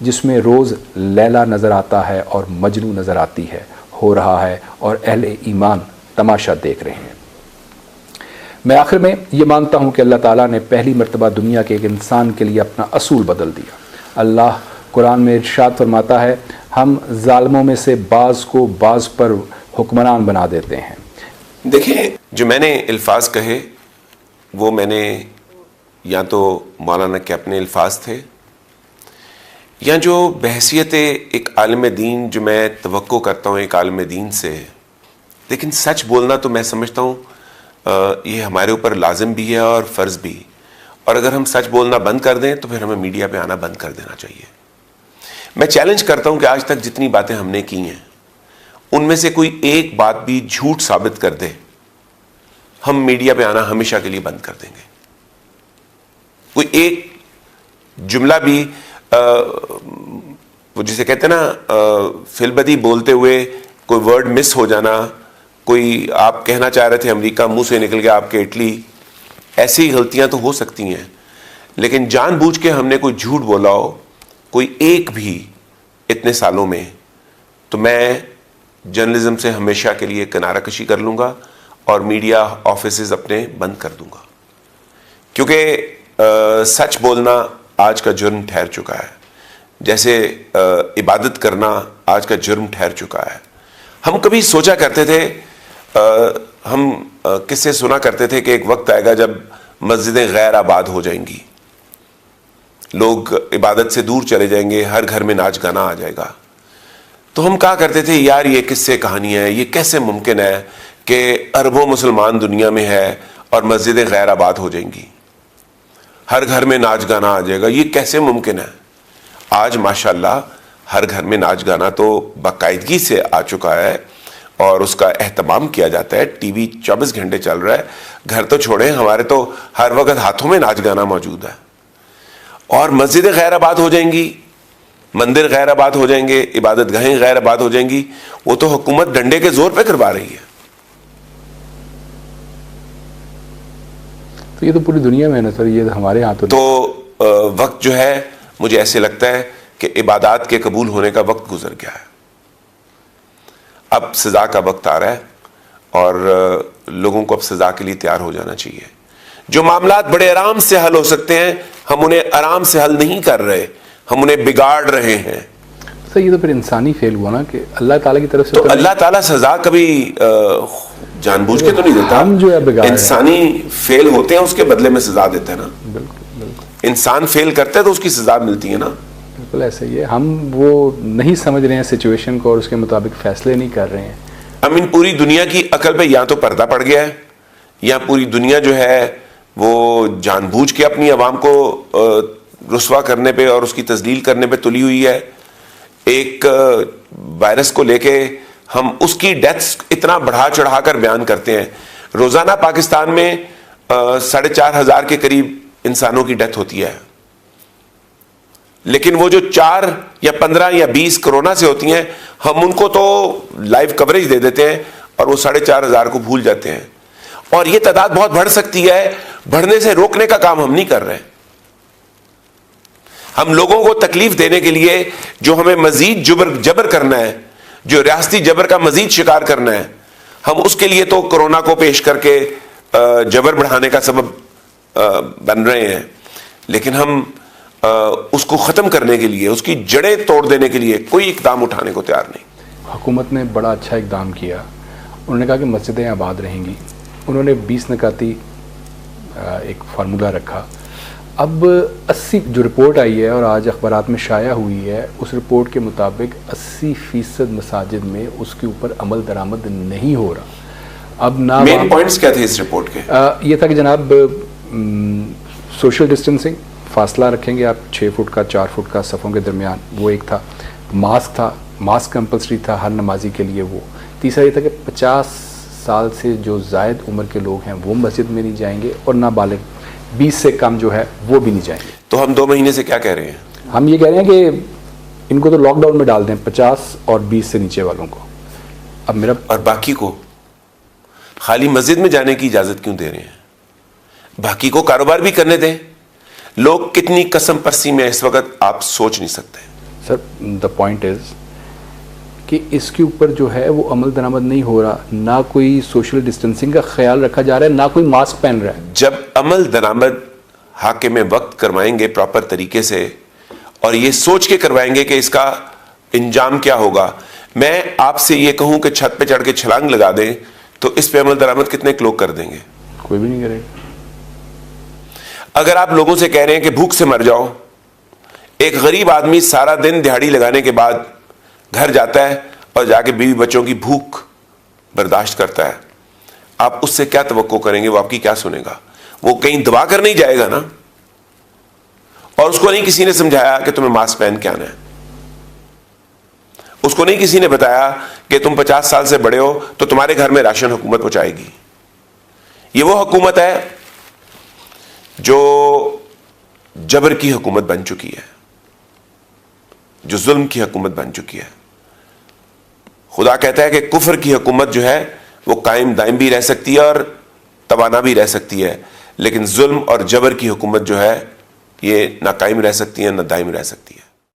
جس میں روز لیلا نظر آتا ہے اور مجنو نظر آتی ہے، ہو رہا ہے اور اہل ایمان تماشا دیکھ رہے ہیں۔ میں آخر میں یہ مانتا ہوں کہ اللہ تعالیٰ نے پہلی مرتبہ دنیا کے ایک انسان کے لیے اپنا اصول بدل دیا۔ اللہ قرآن میں ارشاد فرماتا ہے، ہم ظالموں میں سے بعض کو بعض پر حکمران بنا دیتے ہیں۔ دیکھیں، جو میں نے الفاظ کہے وہ میں نے یا تو مولانا کے اپنے الفاظ تھے، یا جو بحیثیت ایک عالم دین جو میں توقع کرتا ہوں ایک عالم دین سے، لیکن سچ بولنا تو میں سمجھتا ہوں یہ ہمارے اوپر لازم بھی ہے اور فرض بھی، اور اگر ہم سچ بولنا بند کر دیں تو پھر ہمیں میڈیا پہ آنا بند کر دینا چاہیے۔ میں چیلنج کرتا ہوں کہ آج تک جتنی باتیں ہم نے کی ہیں ان میں سے کوئی ایک بات بھی جھوٹ ثابت کر دے، ہم میڈیا پہ آنا ہمیشہ کے لیے بند کر دیں گے۔ کوئی ایک جملہ بھی وہ جسے کہتے ہیں نا فی البدی بولتے ہوئے کوئی ورڈ مس ہو جانا، کوئی آپ کہنا چاہ رہے تھے امریکہ، منہ سے نکل گیا آپ کے اٹلی، ایسی غلطیاں تو ہو سکتی ہیں، لیکن جان بوجھ کے ہم نے کوئی جھوٹ بولا ہو کوئی ایک بھی اتنے سالوں میں، تو میں جرنلزم سے ہمیشہ کے لیے کنارہ کشی کر لوں گا اور میڈیا آفیسز اپنے بند کر دوں گا، کیونکہ سچ بولنا آج کا جرم ٹھہر چکا ہے، جیسے عبادت کرنا آج کا جرم ٹھہر چکا ہے۔ ہم کبھی سوچا کرتے تھے، ہم قصے سنا کرتے تھے کہ ایک وقت آئے گا جب مسجدیں غیر آباد ہو جائیں گی، لوگ عبادت سے دور چلے جائیں گے، ہر گھر میں ناچ گانا آ جائے گا۔ تو ہم کہا کرتے تھے یار یہ قصے کہانیاں ہیں، یہ کیسے ممکن ہے کہ اربوں مسلمان دنیا میں ہے اور مسجدیں غیر آباد ہو جائیں گی، ہر گھر میں ناچ گانا آ جائے گا، یہ کیسے ممکن ہے؟ آج ماشاءاللہ ہر گھر میں ناچ گانا تو باقاعدگی سے آ چکا ہے اور اس کا اہتمام کیا جاتا ہے، ٹی وی 24 گھنٹے چل رہا ہے، گھر تو چھوڑیں ہمارے تو ہر وقت ہاتھوں میں ناچ گانا موجود ہے، اور مسجدیں غیر آباد ہو جائیں گی، مندر غیر آباد ہو جائیں گے، عبادت گاہیں غیر آباد ہو جائیں گی، وہ تو حکومت ڈنڈے کے زور پہ کروا رہی ہے۔ تو یہ تو پوری دنیا میں ہے نا سر، یہ ہمارے ہاں تو وقت جو ہے مجھے ایسے لگتا ہے کہ عبادات کے قبول ہونے کا وقت گزر گیا ہے، اب سزا کا وقت آ رہا ہے اور لوگوں کو اب سزا کے لیے تیار ہو جانا چاہیے۔ جو معاملات بڑے آرام سے حل ہو سکتے ہیں ہم انہیں آرام سے حل نہیں کر رہے، ہم انہیں بگاڑ رہے ہیں۔ سر یہ تو پھر انسانی فیل ہوا نا کہ اللہ تعالیٰ کی طرف سے تو اللہ تعالیٰ سزا کبھی جان بوجھ کے تو نہیں دیتا، ہم جو ہے بگاڑ انسانی فیل ہوتے ہیں اس کے بدلے میں سزا دیتے ہیں نا۔ بالکل انسان فیل کرتے ہیں تو اس کی سزا ملتی ہے نا۔ بالکل ایسا ہی ہے، ہم وہ نہیں سمجھ رہے ہیں سچویشن کو اور اس کے مطابق فیصلے نہیں کر رہے ہیں۔ ان پوری دنیا کی عقل پہ یا تو پردہ پڑ گیا ہے یا پوری دنیا جو ہے وہ جان بوجھ کے اپنی عوام کو رسوا کرنے پہ اور اس کی تذلیل کرنے پہ تلی ہوئی ہے۔ ایک وائرس کو لے کے ہم اس کی ڈیتھس اتنا بڑھا چڑھا کر بیان کرتے ہیں، روزانہ پاکستان میں 4,500 کے قریب انسانوں کی ڈیتھ ہوتی ہے، لیکن وہ جو 4 یا 15 یا 20 کرونا سے ہوتی ہیں ہم ان کو تو لائیو کوریج دے دیتے ہیں اور وہ 4,500 کو بھول جاتے ہیں، اور یہ تعداد بہت بڑھ سکتی ہے، بڑھنے سے روکنے کا کام ہم نہیں کر رہے۔ ہم لوگوں کو تکلیف دینے کے لیے جو ہمیں مزید جبر کرنا ہے، جو ریاستی جبر کا مزید شکار کرنا ہے، ہم اس کے لیے تو کرونا کو پیش کر کے جبر بڑھانے کا سبب بن رہے ہیں، لیکن ہم اس کو ختم کرنے کے لیے، اس کی جڑیں توڑ دینے کے لیے کوئی اقدام اٹھانے کو تیار نہیں۔ حکومت نے بڑا اچھا اقدام کیا، انہوں نے کہا کہ مسجدیں آباد رہیں گی، انہوں نے 20 نکاتی ایک فارمولہ رکھا۔ اب 80 جو رپورٹ آئی ہے اور آج اخبارات میں شائع ہوئی ہے، اس رپورٹ کے مطابق 80% مساجد میں اس کے اوپر عمل درآمد نہیں ہو رہا۔ اب نہ مین پوائنٹس کیا تھے اس رپورٹ کے؟ یہ تھا کہ جناب سوشل ڈسٹینسنگ، فاصلہ رکھیں گے آپ 6 فٹ کا، 4 فٹ کا صفوں کے درمیان، وہ ایک تھا۔ ماسک تھا، ماسک کمپلسری تھا ہر نمازی کے لیے وہ۔ تیسرا یہ تھا کہ 50 سال سے جو زائد عمر کے لوگ ہیں وہ مسجد میں نہیں جائیں گے، اور نابالغ 20 سے کم جو ہے وہ بھی نہیں جائیں گے۔ تو ہم 2 مہینے سے کیا کہہ رہے ہیں؟ ہم یہ کہہ رہے ہیں کہ ان کو تو لاک ڈاؤن میں ڈال دیں 50 اور 20 سے نیچے والوں کو۔ اب میرا اور باقی کو خالی مسجد میں جانے کی اجازت کیوں دے رہے ہیں؟ باقی کو کاروبار بھی کرنے دیں۔ لوگ کتنی قسم پرسی میں اس وقت آپ سوچ نہیں سکتے۔ سر دا پوائنٹ از کہ اس کے اوپر جو ہے وہ عمل درآمد نہیں ہو رہا، نہ کوئی سوشل ڈسٹینسنگ کا خیال رکھا جا رہا ہے، نہ کوئی ماسک پہن رہا ہے. جب عمل درآمد حاکم وقت کروائیں گے پراپر طریقے سے اور یہ سوچ کے کروائیں گے کہ اس کا انجام کیا ہوگا. میں آپ سے یہ کہوں کہ چھت پہ چڑھ کے چھلانگ لگا دیں تو اس پہ عمل درآمد کتنے لوگ کر دیں گے؟ کوئی بھی نہیں کرے گا. اگر آپ لوگوں سے کہہ رہے ہیں کہ بھوک سے مر جاؤ، ایک غریب آدمی سارا دن دہاڑی لگانے کے بعد گھر جاتا ہے اور جا کے بیوی بچوں کی بھوک برداشت کرتا ہے، آپ اس سے کیا توقع کریں گے؟ وہ آپ کی کیا سنے گا؟ وہ کہیں دعا کر نہیں جائے گا نا. اور اس کو نہیں کسی نے سمجھایا کہ تمہیں ماسک پہن کے آنا ہے، اس کو نہیں کسی نے بتایا کہ تم 50 سال سے بڑے ہو تو تمہارے گھر میں راشن حکومت پہنچائے گی. یہ وہ حکومت ہے جو جبر کی حکومت بن چکی ہے، جو ظلم کی حکومت بن چکی ہے. خدا کہتا ہے کہ کفر کی حکومت جو ہے وہ قائم دائم بھی رہ سکتی ہے اور توانا بھی رہ سکتی ہے، لیکن ظلم اور جبر کی حکومت جو ہے یہ نہ قائم رہ سکتی ہے نہ دائم رہ سکتی ہے.